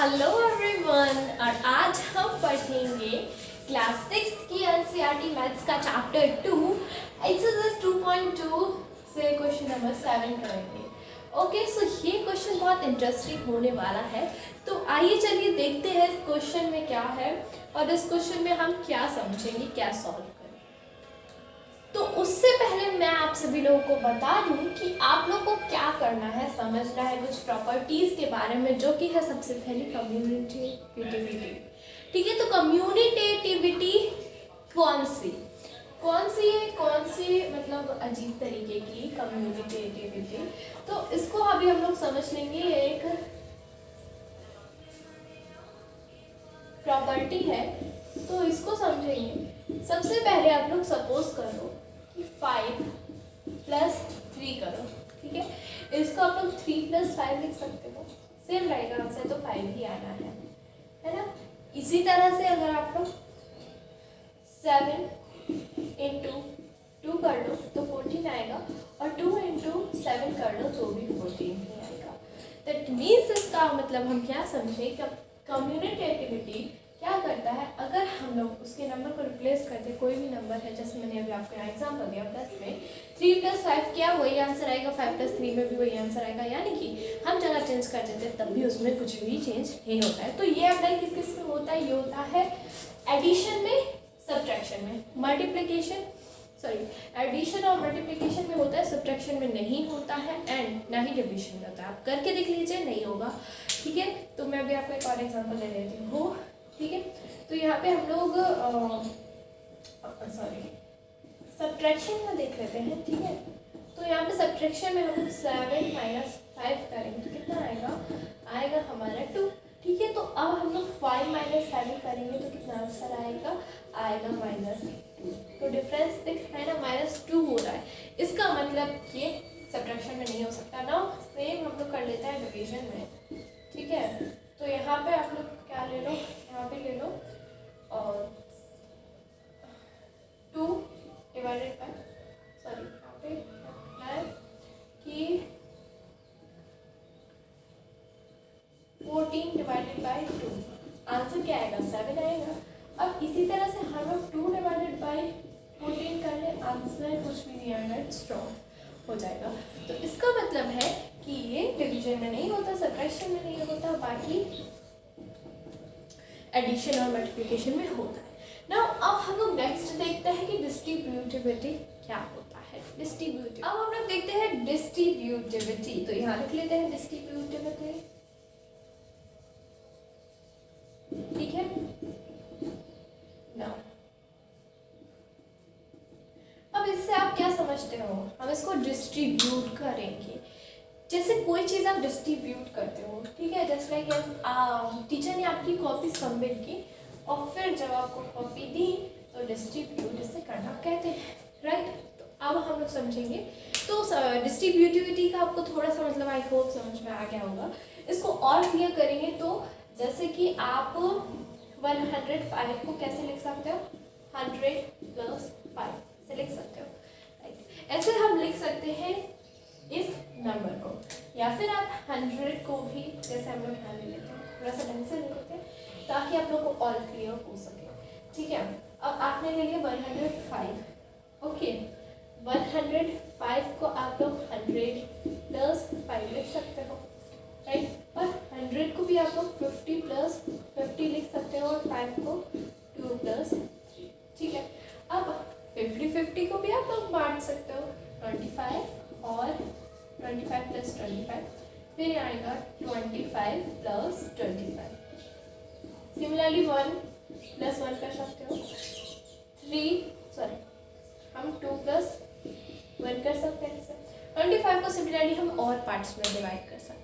Hello everyone, और आज हम पढ़ेंगे क्लास 6 की एनसीईआरटी मैथ्स का चैप्टर 2 एक्सरसाइज 2.2 से क्वेश्चन नंबर 7 करेंगे। ओके, सो ये क्वेश्चन बहुत इंटरेस्टिंग होने वाला है। तो आइए चलिए देखते हैं इस क्वेश्चन में क्या है और इस क्वेश्चन में हम क्या समझेंगे, क्या सॉल्व करेंगे। तो उससे पहले मैं आप सभी लोगों को बता दूं कि आप लोगों को क्या करना है, समझना है कुछ प्रॉपर्टीज के बारे में, जो कि है सबसे पहले कम्यूनिटेटिविटी। ठीक है, तो कम्यूनिटेटिविटी कौन सी मतलब अजीब तरीके की कम्यूनिटेटिविटी। तो इसको अभी हम लोग समझ लेंगे। ये एक प्रॉपर्टी है, तो इसको समझेंगे। सबसे पहले आप लोग सपोज करो कि 5 + 3 करो। ठीक है, इसको आप लोग 3 + 5 लिख सकते हो, सेम रहेगा आंसर, तो 5 ही आना है ना। इसी तरह से अगर आप लोग 7 × 2 कर लो तो 14 आएगा, और 2 × 7 कर लो तो भी 14 ही आएगा। दैट मीन्स इसका मतलब हम क्या समझे, कम्यूनिटेटिविटी क्या करता है, अगर हम लोग उसके नंबर को रिप्लेस करते, कोई भी नंबर है, जैसे मैंने अभी आपको एग्जाम्पल दिया, प्लस में 3 + 5 क्या वही आंसर आएगा, 5 + 3 में भी वही आंसर आएगा। यानी कि हम जगह चेंज कर देते तब भी उसमें कुछ भी चेंज नहीं होता है। तो ये अप्लाई किस किस में होता है, ये होता है एडिशन में, सब्ट्रैक्शन में, एडिशन और मल्टीप्लिकेशन में होता है, सब्ट्रैक्शन में नहीं होता है, एंड ना ही डिवीजन में होता है। आप करके देख लीजिए, नहीं होगा। ठीक है, तो मैं अभी आपको एक और एग्जांपल दे देती हूँ। ठीक है, तो यहाँ पे हम लोग सब्ट्रैक्शन का देख लेते हैं। ठीक है, तो यहाँ पे सब्ट्रैक्शन में हम लोग 7 - 5 करेंगे तो कितना आएगा हमारा 2। ठीक है, तो अब हम लोग 5 - 7 करेंगे तो कितना आंसर आएगा -2। तो डिफरेंस दिख रहा है ना, -2 हो रहा है। इसका मतलब ये सब्ट्रैक्शन में नहीं हो सकता ना। सेम हम लोग कर लेते हैं डिवीजन में। ठीक है, तो यहाँ पे आप लोग क्या ले लो, यहाँ पे ले लो और 2 डिवाइडेड बाय, यहाँ पे है कि 14 डिवाइडेड बाय 2, आंसर क्या आएगा 7 आएगा। अब इसी तरह से हम लोग 2 डिवाइडेड बाय 14 कर ले, आंसर कुछ भी नहीं आएगा, स्ट्रॉन्ग हो जाएगा। तो इसका मतलब है कि ये डिवीजन में नहीं होता, सब्ट्रैक्शन में नहीं होता, बाकी एडिशन और मल्टीप्लिकेशन में होता है। नाउ अब हम लोग नेक्स्ट देखते हैं कि डिस्ट्रीब्यूटिविटी क्या होता है। अब हम लोग देखते हैं डिस्ट्रीब्यूटिविटी, तो यहाँ लिख लेते हैं डिस्ट्रीब्यूटिविटी। ठीक है, नाउ अब इससे आप क्या समझते हो, हम इसको डिस्ट्रीब्यूट करेंगे। जैसे कोई चीज़ आप डिस्ट्रीब्यूट करते हो, ठीक है, जैसे लाइक टीचर ने आपकी कॉपी सबमिट की और फिर जब आपको कॉपी दी तो डिस्ट्रीब्यूट इसे करना कहते हैं, राइट। तो अब हम लोग समझेंगे। तो डिस्ट्रीब्यूटिविटी का आपको थोड़ा सा मतलब आई होप समझ में आ गया होगा। इसको और क्लियर करेंगे तो जैसे कि आप 105 को कैसे लिख सकते हो, 100 + 5 से लिख सकते हो, राइट। ऐसे हम लिख सकते हैं इस नंबर को, या फिर आप 100 को भी जैसे हम लोग यहाँ ले लेते हैं, थोड़ा सा ढंग से लिखते हैं ताकि आप लोग को और क्लियर हो सके। ठीक है, अब आपने ले लिया 105। ओके, 105 को आप लोग 100 + 5 लिख सकते हो, राइट। और 100 को भी आप लोग 50 + 50 लिख सकते हो, और 5 को 2 + 3। ठीक है, अब 50-50 को भी आप लोग बांट सकते हो, 25 और 25 + 25, फिर आएगा 25 + 25। सिमिलरली 1 + 1 कर सकते हो, हम 2 + 1 कर सकते हैं। इससे 25 को सिमिलरली हम और पार्ट्स में डिवाइड कर सकते हैं।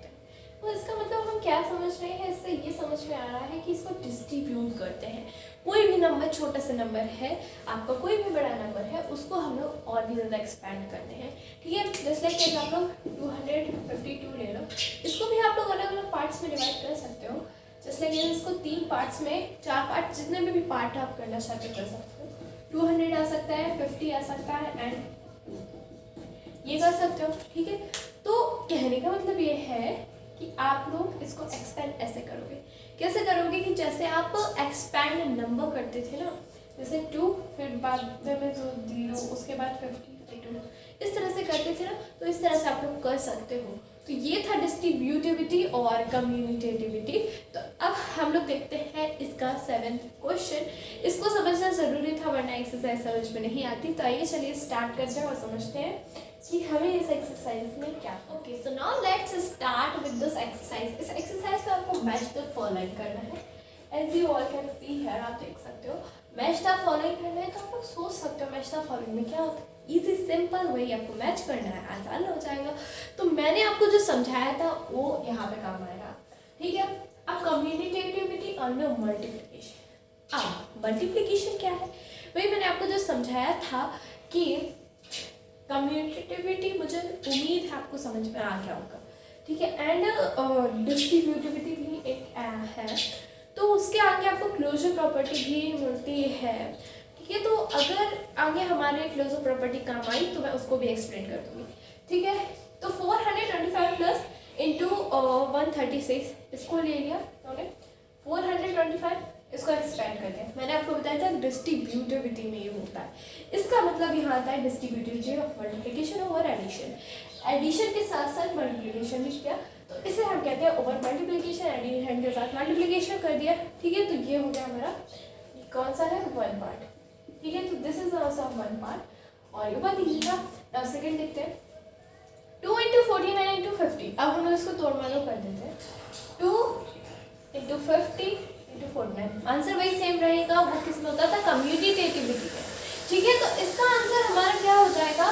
तो इसका मतलब हम क्या समझ रहे हैं, इससे ये समझ में आ रहा है कि इसको डिस्ट्रीब्यूट करते हैं। कोई भी नंबर, छोटा सा नंबर है आपका, कोई भी बड़ा नंबर है, उसको हम लोग और भी ज़्यादा एक्सपेंड करते हैं। ठीक है, जैसे लाइक आप लोग 252 ले लो, इसको भी आप लोग अलग अलग पार्ट्स में डिवाइड कर सकते हो। जैसे लाइक इसको 3 पार्ट्स में, 4 पार्ट, जितने में भी पार्ट आप करना चाहते हो कर सकते हो। 200 आ सकता है, 50 आ सकता है, एंड ये कर सकते हो। ठीक है, तो कहने का मतलब ये है कि आप लोग इसको एक्सपेंड ऐसे करोगे कैसे करोगे कि जैसे आप एक्सपैंड नंबर करते थे ना, जैसे 2 फिर बाद में जो 0 उसके बाद 52 इस तरह से करते थे ना, तो इस तरह से आप लोग कर सकते हो। तो ये था डिस्ट्रीब्यूटिविटी और कम्यूनिटेटिविटी। तो अब हम लोग देखते हैं इसका 7th क्वेश्चन। इसको समझना ज़रूरी था वरना एक्सरसाइज समझ में नहीं आती। तो आइए चलिए स्टार्ट करते हैं और समझते हैं कि हमें इस एक्सरसाइज में क्या। Okay, so now let's start with this exercise. इस एक्सरसाइज में आपको मैच द फॉलोइंग करना है। As you all can see here, आप देख सकते हो मैच द फॉलोइंग करना है। तो आप लोग सोच सकते हो मैच द फॉलोइंग में क्या होता है। इजी सिंपल, वही आपको मैच करना है, आसान हो जाएगा। तो मैंने आपको जो समझाया था वो यहाँ पे काम आएगा, ठीक है। अब कम्यूनिटेटिविटी और मल्टीप्लिकेशन। अब मल्टीप्लिकेशन क्या है, वही मैंने आपको जो समझाया था कि कम्यूनिटेटिविटी मुझे उम्मीद है आपको समझ में आ गया होगा, ठीक है। एंड डिस्ट्रीब्यूटिविटी भी एक है, तो उसके आगे आपको क्लोजर प्रॉपर्टी भी मिलती है, ठीक है। तो अगर आगे हमारे क्लोजर प्रॉपर्टी काम आई तो मैं उसको भी एक्सप्लेन कर दूँगी, ठीक है। तो 425 प्लस इंटू 136 इसको ले लिया उन्होंने, 425 इसको एक्सपेंड कर दिया। मैंने आपको बताया था डिस्ट्रीब्यूटिविटी में ये होता है। इसका मतलब यहाँ आता है distributivity of multiplication over addition. Addition के साथ साथ मल्टीप्लिकेशन भी किया, तो इसे हम कहते हैं ओवर मल्टीप्लिकेशन। एडिशन के साथ मल्टीप्लिकेशन कर दिया, ठीक है। तो ये हो गया हमारा कौन सा है, 1 पार्ट, ठीक है। तो दिस इज आल्सो 1 पार्ट और ये बहुत ईजी था। अब सेकंड देखते हैं, 2 × 49 × 50। अब हम लोग इसको तोड़ मालूम कर देते हैं, 2 × 50 × 49। आंसर वही सेम रहेगा, वो किसमें होता था, कम्यूनिटेटिविटी में, ठीक है। तो इसका आंसर हमारा क्या हो जाएगा,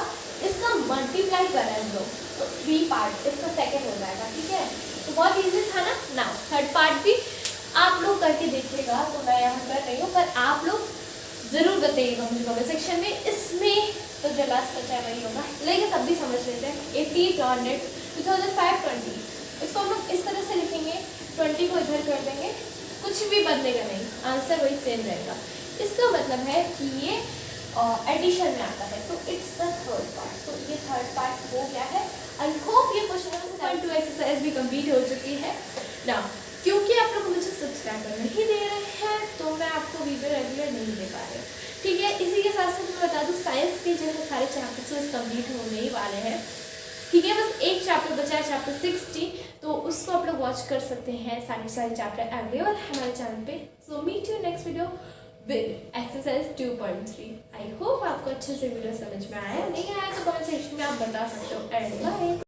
इसका मल्टीप्लाई करें हम लोग तो 3 पार्ट, इसका सेकंड हो जाएगा, ठीक है। तो बहुत ईजी था ना। नाउ थर्ड पार्ट भी आप लोग करके देखिएगा, तो मैं यहाँ कर रही हूँ, पर आप लोग ज़रूर बताइएगा मुझे कमेंट सेक्शन में। इसमें तो जो लास्ट बचा है वही होगा, लेकिन तब भी समझ लेते हैं। 80 200 2005 20, इसको हम लोग इस तरह से लिखेंगे, 20 को इधर कर देंगे, कुछ भी बदलेगा नहीं, आंसर वही सेम रहेगा। इसका मतलब है कि ये एडिशन में आता है, तो इट्स द थर्ड पार्ट। तो ये थर्ड पार्ट हो गया है। आई होप ये क्वेश्चन नंबर 2 एक्सरसाइज भी कंप्लीट हो चुकी है ना। क्योंकि आप लोग मुझे सब्सक्राइबर नहीं दे रहे हैं तो मैं आपको वीडियो रेगुलर नहीं दे पा रही हूँ, ठीक है। इसी के साथ साथ मैं बता दूँ साइंस के जो है सारे चैप्टर्स कंप्लीट होने ही वाले हैं, ठीक है। बस एक चैप्टर बचा है, चैप्टर 60, तो उसको आप लोग वॉच कर सकते हैं। सारे चैप्टर अवेलेबल है हमारे चैनल पे। So meet you next video with exercise 2.3। I hope आपको अच्छे से वीडियो समझ में आया, नहीं आया तो कमेंट सेक्शन में आप बता सकते हो। And bye.